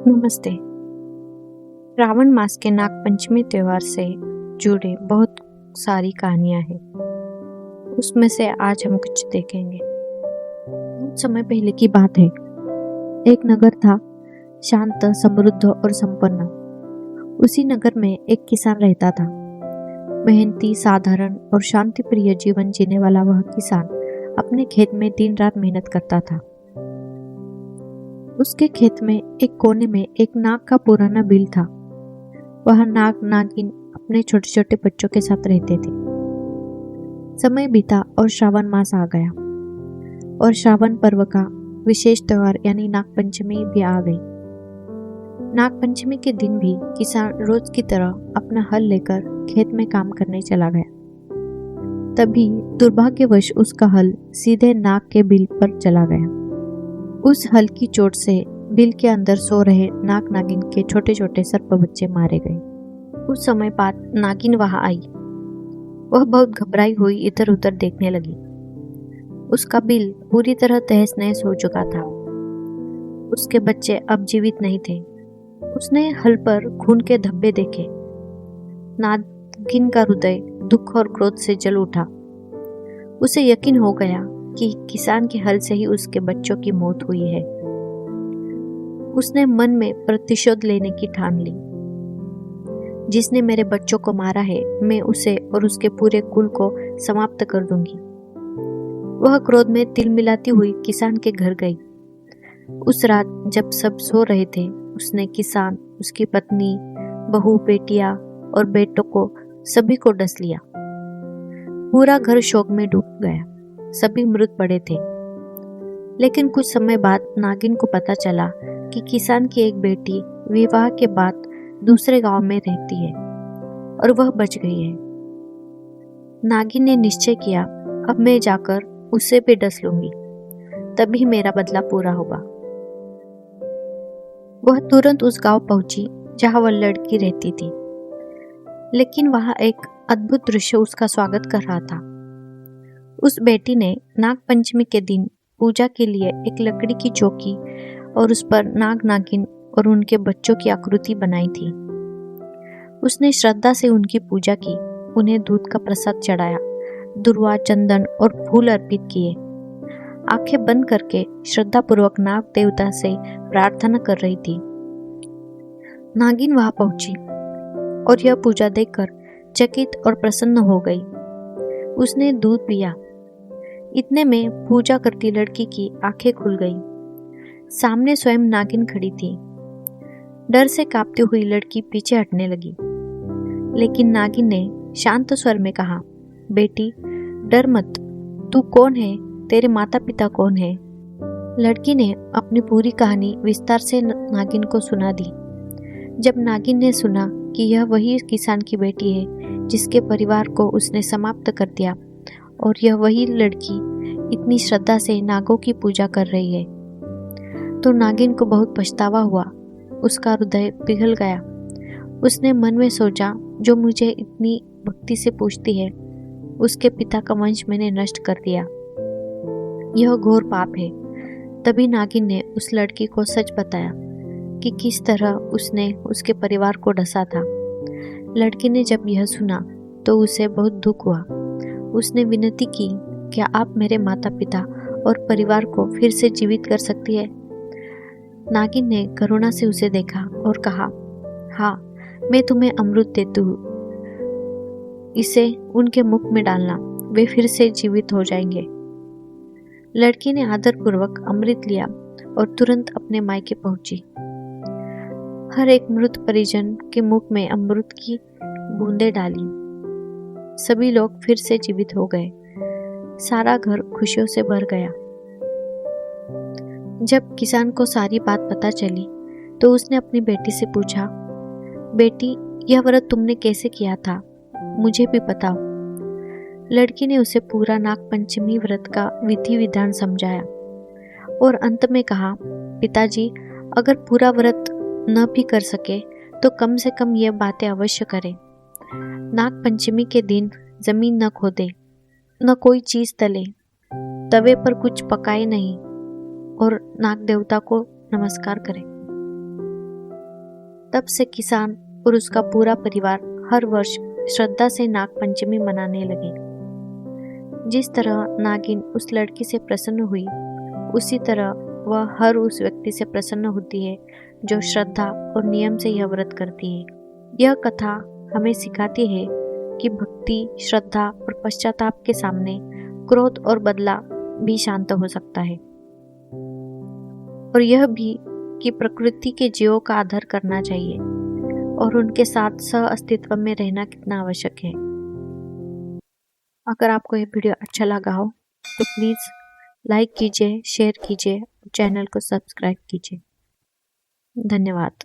नमस्ते। श्रावण मास के नाग पंचमी त्योहार से जुड़े बहुत सारी कहानियां हैं। उसमें से आज हम कुछ देखेंगे। कुछ समय पहले की बात है। एक नगर था, शांत, समृद्ध और संपन्न। उसी नगर में एक किसान रहता था। मेहनती, साधारण और शांति प्रिय जीवन जीने वाला वह किसान अपने खेत में दिन रात मेहनत करता था। उसके खेत में एक कोने में एक नाग का पुराना बिल था। वह नाग नागिन अपने छोटे छोटे बच्चों के साथ रहते थे। समय बीता और श्रावण मास आ गया और श्रावण पर्व का विशेष त्योहार यानी नाग पंचमी भी आ गई। नाग पंचमी के दिन भी किसान रोज की तरह अपना हल लेकर खेत में काम करने चला गया। तभी दुर्भाग्यवश उसका हल सीधे नाग के बिल पर चला गया। उस हल की चोट से बिल के अंदर सो रहे नाग नागिन के छोटे छोटे सर्प बच्चे मारे गए। कुछ समय बाद नागिन वहां आई। वह बहुत घबराई हुई इधर उधर देखने लगी। उसका बिल पूरी तरह तहस नहस हो चुका था। उसके बच्चे अब जीवित नहीं थे। उसने हल पर खून के धब्बे देखे। नागिन का हृदय दुख और क्रोध से जल उठा। उसे यकीन हो गया कि किसान के हल से ही उसके बच्चों की मौत हुई है। उसने मन में प्रतिशोध लेने की ठान ली। जिसने मेरे बच्चों को मारा है, मैं उसे और उसके पूरे कुल को समाप्त कर दूंगी। वह क्रोध में तिल मिलाती हुई किसान के घर गई। उस रात जब सब सो रहे थे, उसने किसान, उसकी पत्नी, बहू, बेटियां और बेटों को सभी को डस लिया। पूरा घर शोक में डूब गया। सभी मृत पड़े थे। लेकिन कुछ समय बाद नागिन को पता चला कि किसान की एक बेटी विवाह के बाद दूसरे गांव में रहती है और वह बच गई है। नागिन ने निश्चय किया, अब मैं जाकर उसे भी डस लूंगी, तभी मेरा बदला पूरा होगा। वह तुरंत उस गांव पहुंची जहां वह लड़की रहती थी। लेकिन वहां एक अद्भुत दृश्य उसका स्वागत कर रहा था। उस बेटी ने नाग पंचमी के दिन पूजा के लिए एक लकड़ी की चौकी और उस पर नाग नागिन और उनके बच्चों की आकृति बनाई थी। उसने श्रद्धा से उनकी पूजा की, उन्हें दूध का प्रसाद चढ़ाया, दुर्वा, चंदन और फूल अर्पित किए। आंखें बंद करके श्रद्धापूर्वक नाग देवता से प्रार्थना कर रही थी। नागिन वहां पहुंची और यह पूजा देखकर चकित और प्रसन्न हो गई। उसने दूध पिया। इतने में पूजा करती लड़की की आंखें खुल गई। सामने स्वयं नागिन खड़ी थी। डर से कांपती हुई लड़की पीछे हटने लगी। लेकिन नागिन ने शांत स्वर में कहा, बेटी डर मत, तू कौन है, तेरे माता पिता कौन है? लड़की ने अपनी पूरी कहानी विस्तार से नागिन को सुना दी। जब नागिन ने सुना कि यह वही किसान की बेटी है जिसके परिवार को उसने समाप्त कर दिया और यह वही लड़की इतनी श्रद्धा से नागों की पूजा कर रही है, तो नागिन को बहुत पछतावा हुआ। उसका हृदय पिघल गया। उसने मन में सोचा, जो मुझे इतनी भक्ति से पूछती है, उसके पिता का वंश मैंने नष्ट कर दिया। यह घोर पाप है। तभी नागिन ने उस लड़की को सच बताया कि किस तरह उसने उसके परिवार को डसा था। लड़की ने जब यह सुना तो उसे बहुत दुख हुआ। उसने विनती की, क्या आप मेरे माता पिता और परिवार को फिर से जीवित कर सकती है? नागिन ने करुणा से उसे देखा और कहा, हाँ, मैं तुम्हें अमृत देती हूँ, इसे उनके मुख में डालना, वे फिर से जीवित हो जाएंगे। लड़की ने आदरपूर्वक अमृत लिया और तुरंत अपने मायके पहुंची। हर एक मृत परिजन के मुख में अमृत की बूंदें डाली। सभी लोग फिर से जीवित हो गए। सारा घर खुशियों से भर गया। जब किसान को सारी बात पता चली तो उसने अपनी बेटी से पूछा, बेटी यह व्रत तुमने कैसे किया था, मुझे भी बताओ। लड़की ने उसे पूरा नाग पंचमी व्रत का विधि विधान समझाया और अंत में कहा, पिताजी अगर पूरा व्रत न भी कर सके तो कम से कम ये बातें अवश्य करें। नाग पंचमी के दिन जमीन न खोदे, न कोई चीज तले, तवे पर कुछ पकाए नहीं और नाग देवता को नमस्कार करें। तब से किसान और उसका पूरा परिवार हर वर्ष श्रद्धा से नागपंचमी मनाने लगे। जिस तरह नागिन उस लड़की से प्रसन्न हुई, उसी तरह वह हर उस व्यक्ति से प्रसन्न होती है जो श्रद्धा और नियम से यह व्रत करती है। यह कथा हमें सिखाती है कि भक्ति, श्रद्धा और पश्चाताप के सामने क्रोध और बदला भी शांत हो सकता है, और यह भी कि प्रकृति के जीवों का आदर करना चाहिए और उनके साथ सह अस्तित्व में रहना कितना आवश्यक है। अगर आपको यह वीडियो अच्छा लगा हो तो प्लीज़ लाइक कीजिए, शेयर कीजिए, चैनल को सब्सक्राइब कीजिए। धन्यवाद।